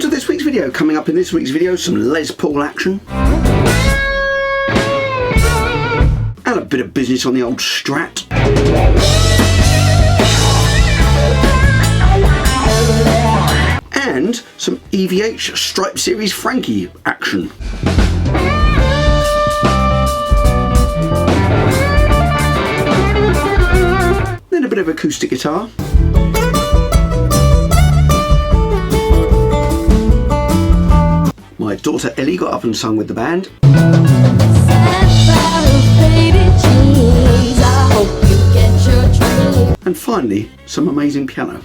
to this week's video. Coming up in this week's video, some Les Paul action. And a bit of business on the old Strat. And some EVH Stripe Series Frankie action. Then a bit of acoustic guitar. My daughter Ellie got up and sung with the band. And finally, some amazing piano.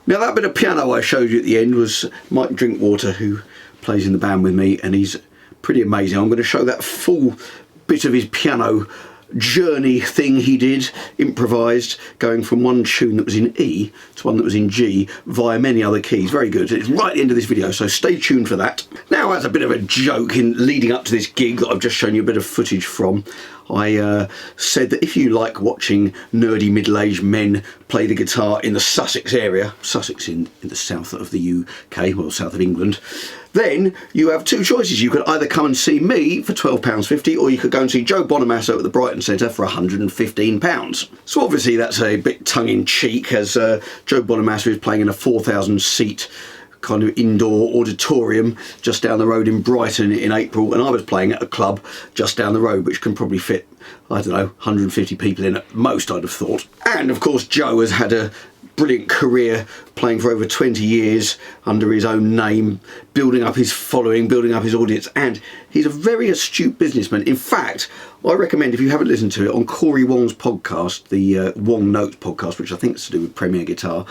Now that bit of piano I showed you at the end was Mike Drinkwater, who plays in the band with me, and he's pretty amazing. I'm going to show that full bit of his piano journey thing he did, improvised, going from one tune that was in E to one that was in G via many other keys. Very good. It's right at the end of this video, so stay tuned for that. Now, as a bit of a joke in leading up to this gig that I've just shown you a bit of footage from, I said that if you like watching nerdy middle-aged men play the guitar in the Sussex area, Sussex in the south of the UK, well, south of England, then you have two choices. You could either come and see me for £12.50, or you could go and see Joe Bonamassa at the Brighton Centre for £115. So obviously that's a bit tongue-in-cheek, as Joe Bonamassa is playing in a 4,000 seat kind of indoor auditorium just down the road in Brighton in April, and I was playing at a club just down the road which can probably fit, I don't know, 150 people in at most, I'd have thought. And of course Joe has had a brilliant career playing for over 20 years under his own name, building up his following, building up his audience, and he's a very astute businessman. In fact, I recommend, if you haven't listened to it, on Corey Wong's podcast, the Wong Notes podcast, which I think is to do with Premier Guitar,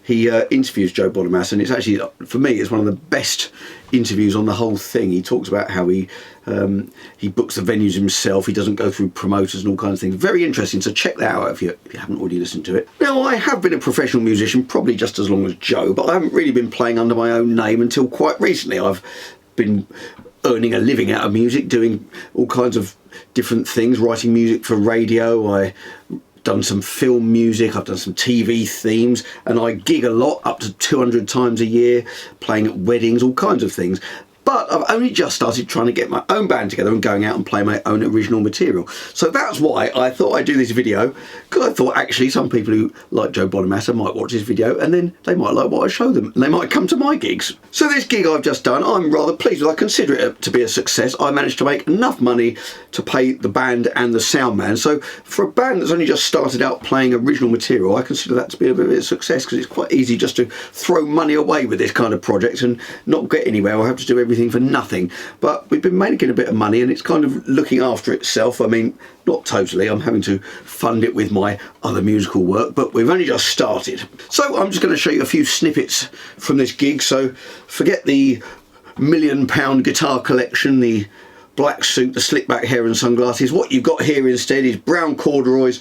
he interviews Joe Bonamassa, and it's actually, for me, it's one of the best interviews on the whole thing. He talks about how he books the venues himself, he doesn't go through promoters and all kinds of things. Very interesting, so check that out if you haven't already listened to it. Now, I have been a professional musician probably just as long as Joe, but I haven't really been playing under my own name until quite recently. I've been earning a living out of music, doing all kinds of different things, writing music for radio. I've done some film music, I've done some TV themes, and I gig a lot, up to 200 times a year, playing at weddings, all kinds of things. But I've only just started trying to get my own band together and going out and play my own original material. So that's why I thought I'd do this video, because I thought actually some people who like Joe Bonamassa might watch this video and then they might like what I show them, and they might come to my gigs. So this gig I've just done, I'm rather pleased with. I consider it to be a success. I managed to make enough money to pay the band and the sound man. So for a band that's only just started out playing original material, I consider that to be a bit of a success, because it's quite easy just to throw money away with this kind of project and not get anywhere. I have to do everything for nothing, but we've been making a bit of money and it's kind of looking after itself. I mean, not totally, I'm having to fund it with my other musical work, but we've only just started. So I'm just going to show you a few snippets from this gig. So forget the £1 million guitar collection, the black suit, the slick back hair and sunglasses. What you've got here instead is brown corduroys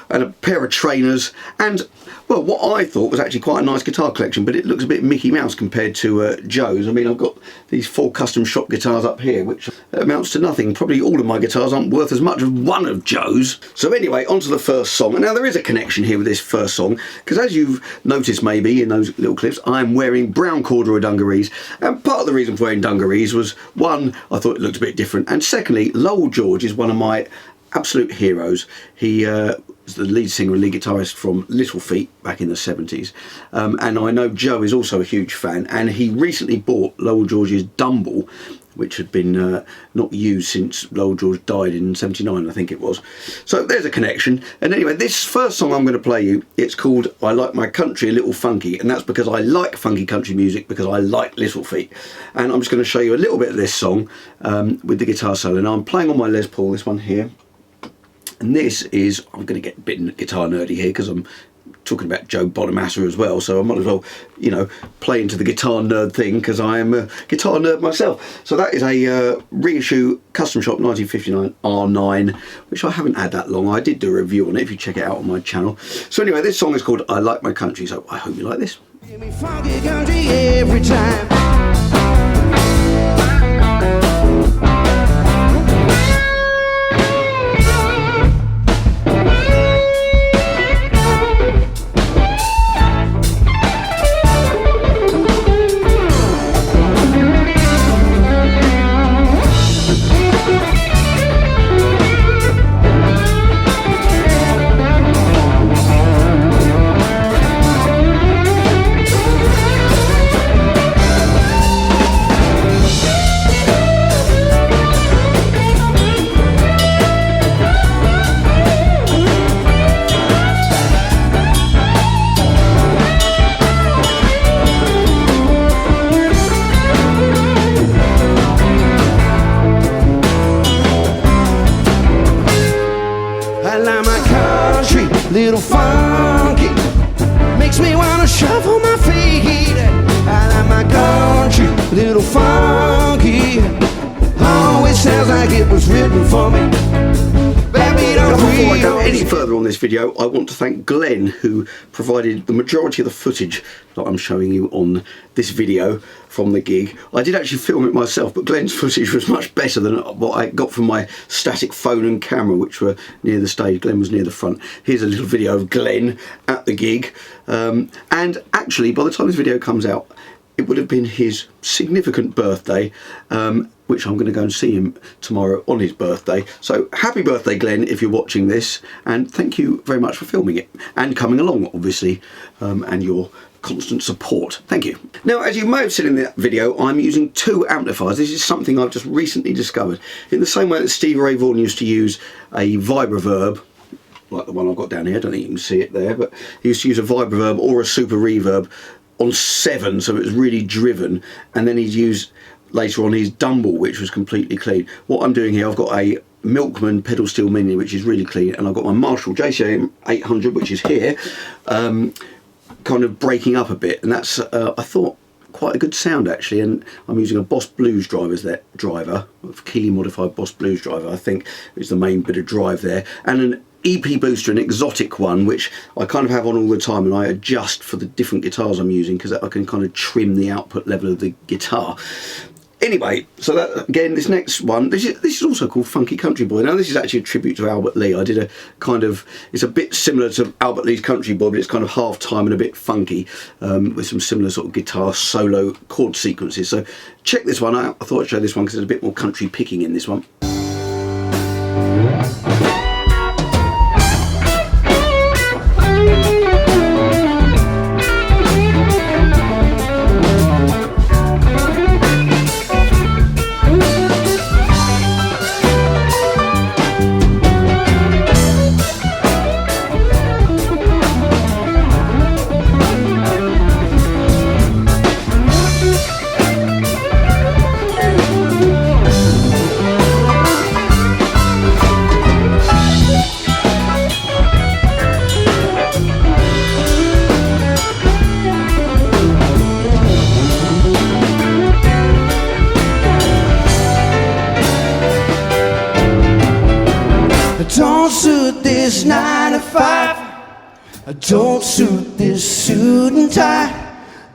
and a pair of trainers, and well, what I thought was actually quite a nice guitar collection, but it looks a bit Mickey Mouse compared to Joe's. I mean, I've got these 4 custom shop guitars up here, which amounts to nothing. Probably all of my guitars aren't worth as much as one of Joe's. So anyway, on to the first song. And now there is a connection here with this first song, because as you've noticed maybe in those little clips, I'm wearing brown corduroy dungarees, and part of the reason for wearing dungarees was, one, I thought it looked a bit different, and secondly, Lowell George is one of my absolute heroes. He was the lead singer and lead guitarist from Little Feat back in the 70s, and I know Joe is also a huge fan, and he recently bought Lowell George's Dumble, which had been not used since Lowell George died in 79, I think it was. So there's a connection. And anyway, this first song I'm going to play you, it's called I Like My Country a Little Funky, and that's because I like funky country music, because I like Little Feat. And I'm just going to show you a little bit of this song with the guitar solo. Now I'm playing on my Les Paul, this one here. And this is, I'm going to get a bit guitar nerdy here because I'm talking about Joe Bonamassa as well, so I might as well, you know, play into the guitar nerd thing, because I am a guitar nerd myself. So that is a reissue Custom Shop 1959 R9, which I haven't had that long. I did do a review on it if you check it out on my channel. So anyway, this song is called I Like My Country, so I hope you like this. Give me funky country every time. little funky. Makes me wanna shuffle my feet. I like my country, little funky. Always sounds like it was written for me. Before I go any further on this video, I want to thank Glenn, who provided the majority of the footage that I'm showing you on this video from the gig. I did actually film it myself, but Glenn's footage was much better than what I got from my static phone and camera, which were near the stage. Glenn was near the front. Here's a little video of Glenn at the gig. And actually, by the time this video comes out, it would have been his significant birthday, which I'm going to go and see him tomorrow on his birthday. So happy birthday, Glenn, if you're watching this, and thank you very much for filming it and coming along, obviously, and your constant support. Thank you. Now, as you may have seen in that video, I'm using two amplifiers. This is something I've just recently discovered. In the same way that Stevie Ray Vaughan used to use a vibroverb, like the one I've got down here, I don't think you can see it there, but he used to use a vibroverb or a super reverb on 7, so it was really driven, and then he'd use later on his Dumble, which was completely clean. What I'm doing here, I've got a Milkman pedal steel mini, which is really clean, and I've got my Marshall JCM 800, which is here, kind of breaking up a bit, and that's I thought quite a good sound actually. And I'm using a Boss Blues driver, a Keeley modified Boss Blues driver, I think is the main bit of drive there, and an EP booster, an exotic one, which I kind of have on all the time, and I adjust for the different guitars I'm using because I can kind of trim the output level of the guitar. Anyway, so that again, this next one, this is also called Funky Country Boy. Now this is actually a tribute to Albert Lee. I did a kind of, it's a bit similar to Albert Lee's Country Boy, but it's kind of half time and a bit funky, with some similar sort of guitar solo chord sequences. So check this one out. I thought I'd show this one because there's a bit more country picking in this one. Don't suit this 9 to 5. Don't suit this suit and tie.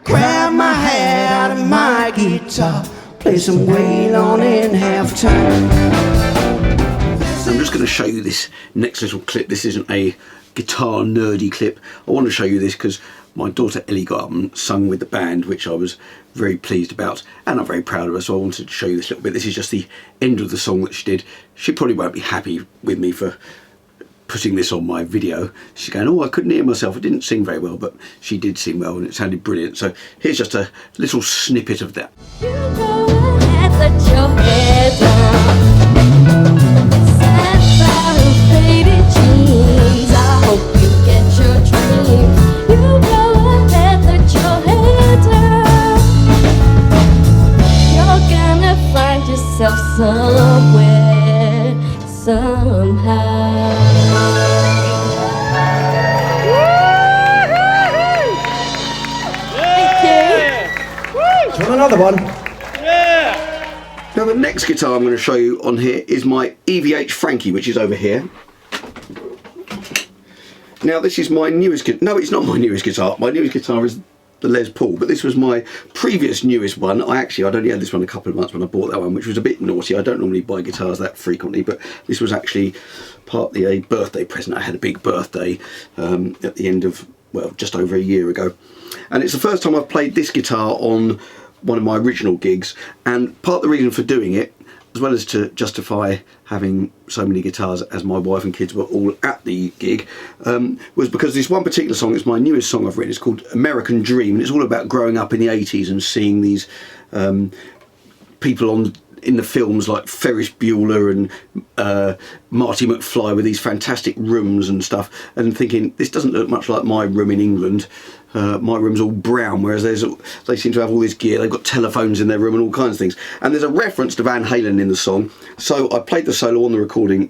Grab my hat out of my guitar, play some Waylon in halftime. I'm just going to show you this next little clip. This isn't a guitar nerdy clip. I want to show you this because my daughter Ellie got up and sung with the band, which I was very pleased about, and I'm very proud of her, so I wanted to show you this little bit. This is just the end of the song that she did. She probably won't be happy with me for putting this on my video. She's going, oh, I couldn't hear myself, I didn't sing very well, but she did sing well and it sounded brilliant. So here's just a little snippet of that. You go ahead, let your head down. Sad flowers, faded jeans, I hope you get your dream. You go ahead, let your head down. You're gonna find yourself somewhere, somehow. Another one. Yeah. Now the next guitar I'm going to show you on here is my EVH Frankie, which is over here. Now this is my newest guitar. No, it's not my newest guitar. My newest guitar is the Les Paul, but this was my previous newest one. I'd only had this one a couple of months when I bought that one, which was a bit naughty. I don't normally buy guitars that frequently, but this was actually partly a birthday present. I had a big birthday at the end of, well, just over a year ago, and it's the first time I've played this guitar on one of my original gigs. And part of the reason for doing it, as well as to justify having so many guitars as my wife and kids were all at the gig, was because this one particular song is my newest song I've written. It's called American Dream, and it's all about growing up in the 80s and seeing these people in the films like Ferris Bueller and Marty McFly with these fantastic rooms and stuff, and thinking, this doesn't look much like my room in England. My room's all brown, whereas they seem to have all this gear. They've got telephones in their room and all kinds of things. And there's a reference to Van Halen in the song, so I played the solo on the recording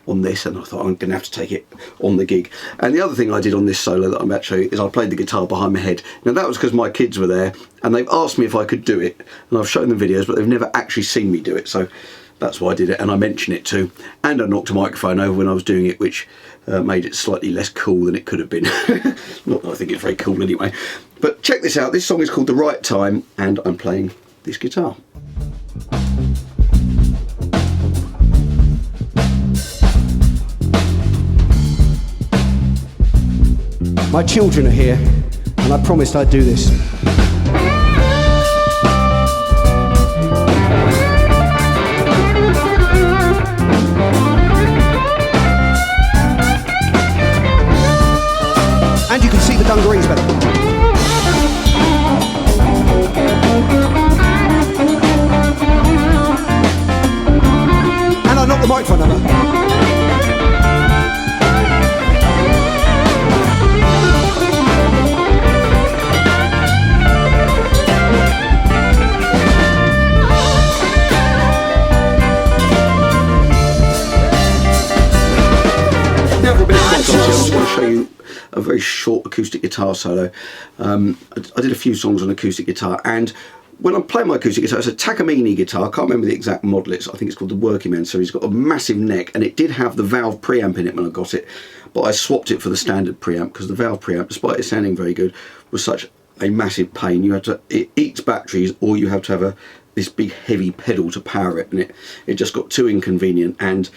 on this, and I thought I'm going to have to take it on the gig. And the other thing I did on this solo that I'm about to show you is I played the guitar behind my head. Now that was because my kids were there and they've asked me if I could do it, and I've shown them videos, but they've never actually seen me do it, so that's why I did it, and I mentioned it too. And I knocked a microphone over when I was doing it, which made it slightly less cool than it could have been. Not that I think it's very cool anyway. But check this out, this song is called The Right Time, and I'm playing this guitar. My children are here, and I promised I'd do this. And you can see the dungarees better. And I knocked the microphone over. I'm just going to show you a very short acoustic guitar solo. I did a few songs on acoustic guitar, and when I'm playing my acoustic guitar, it's a Takamine guitar. I can't remember the exact model. I think it's called the Working Man series. It's got a massive neck, and it did have the valve preamp in it when I got it, but I swapped it for the standard preamp because the valve preamp, despite it sounding very good, was such a massive pain. It eats batteries, or you have to have this big heavy pedal to power it, and it just got too inconvenient. And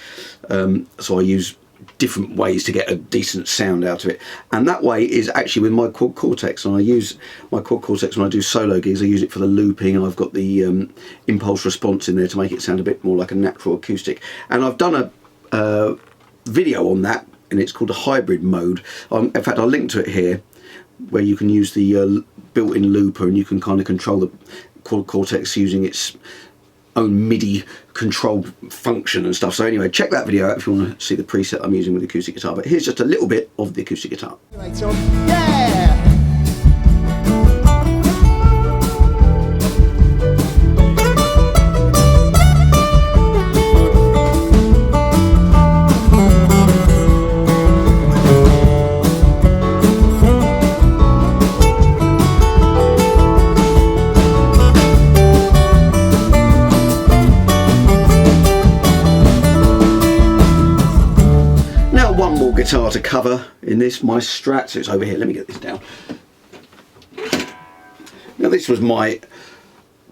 so I use different ways to get a decent sound out of it, and that way is actually with my Quad Cortex. And I use my Quad Cortex when I do solo gigs. I use it for the looping, and I've got the impulse response in there to make it sound a bit more like a natural acoustic. And I've done a video on that, and it's called a hybrid mode. In fact, I'll link to it here, where you can use the built-in looper, and you can kind of control the Quad Cortex using its own MIDI control function and stuff. So anyway, check that video out if you want to see the preset I'm using with the acoustic guitar. But here's just a little bit of the acoustic guitar. Yeah! Guitar to cover in this, my Strat. So it's over here. Let me get this down. Now this was my,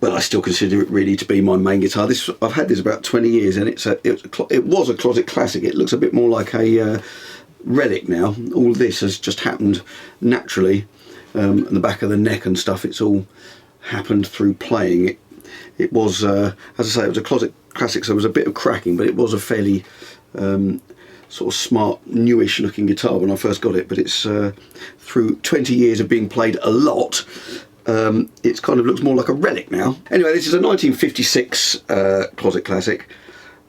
well, I still consider it really to be my main guitar. I've had this about 20 years, and it was a closet classic. It looks a bit more like a relic now. All this has just happened naturally, and the back of the neck and stuff. It's all happened through playing. It was, as I say, it was a closet classic, so there was a bit of cracking, but it was a fairly sort of smart, newish looking guitar when I first got it. But it's through 20 years of being played a lot, it kind of looks more like a relic now. Anyway, this is a 1956 closet classic,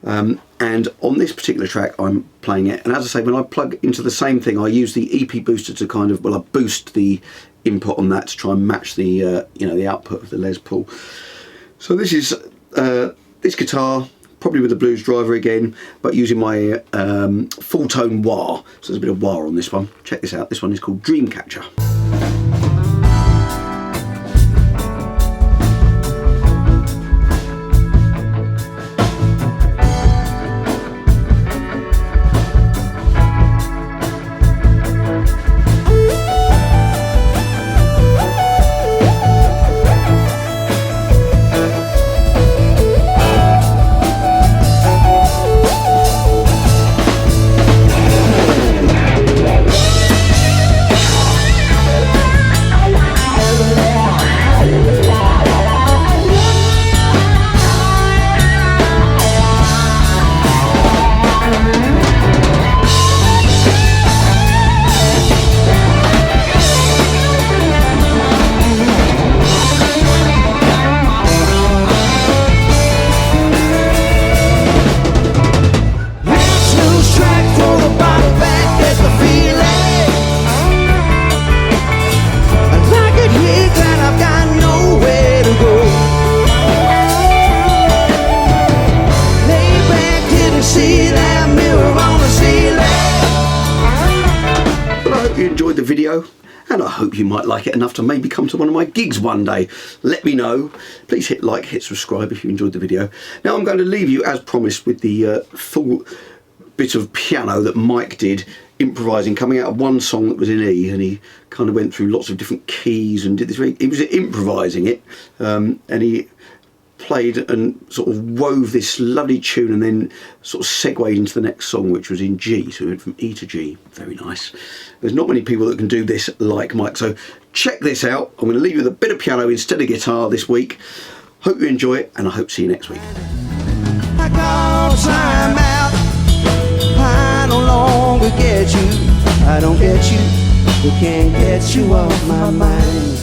and on this particular track I'm playing it, and as I say, when I plug into the same thing, I use the EP booster to kind of, well, I boost the input on that to try and match the you know, the output of the Les Paul. So this is this guitar, probably with the blues driver again, but using my full tone wah. So there's a bit of wah on this one. Check this out. This one is called Dreamcatcher. See that mirror on the But I hope you enjoyed the video, and I hope you might like it enough to maybe come to one of my gigs one day. Let me know. Please hit like, hit subscribe if you enjoyed the video. Now I'm going to leave you, as promised, with the full bit of piano that Mike did, improvising, coming out of one song that was in E, and he kind of went through lots of different keys and did this. He was improvising it, and he played and sort of wove this lovely tune and then sort of segued into the next song, which was in G, so we went from E to G. Very nice. There's not many people that can do this like Mike, so check this out. I'm going to leave you with a bit of piano instead of guitar this week. Hope you enjoy it, and I hope to see you next week. I got time out. I no longer get you. I don't get you. I can't get you off my mind.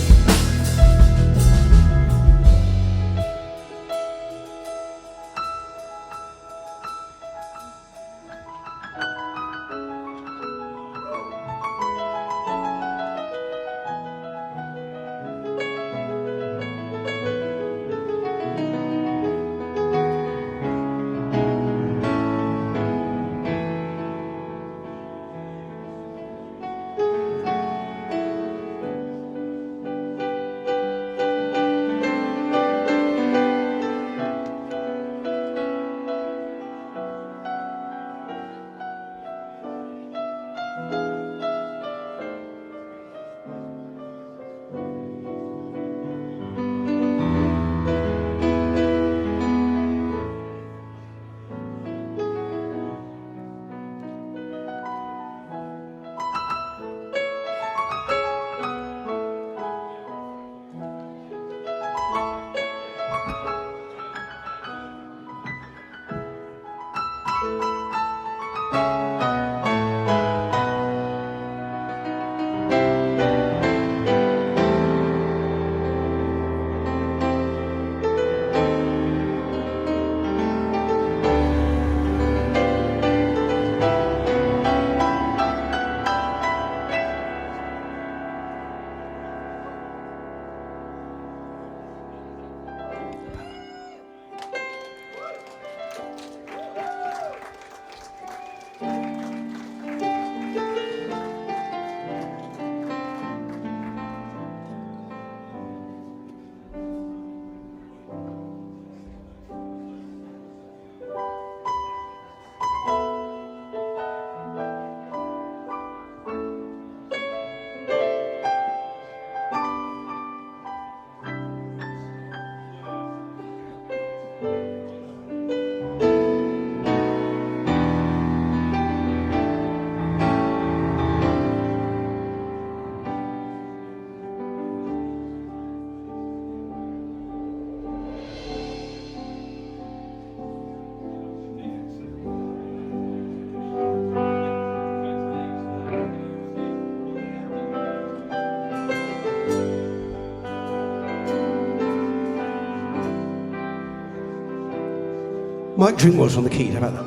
Mike Drinkwater's on the keys, how about that?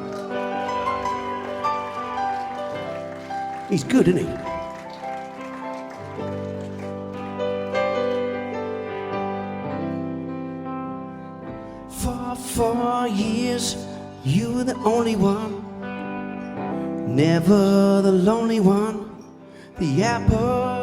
He's good, isn't he? For 4 years, you were the only one, never the lonely one, the apple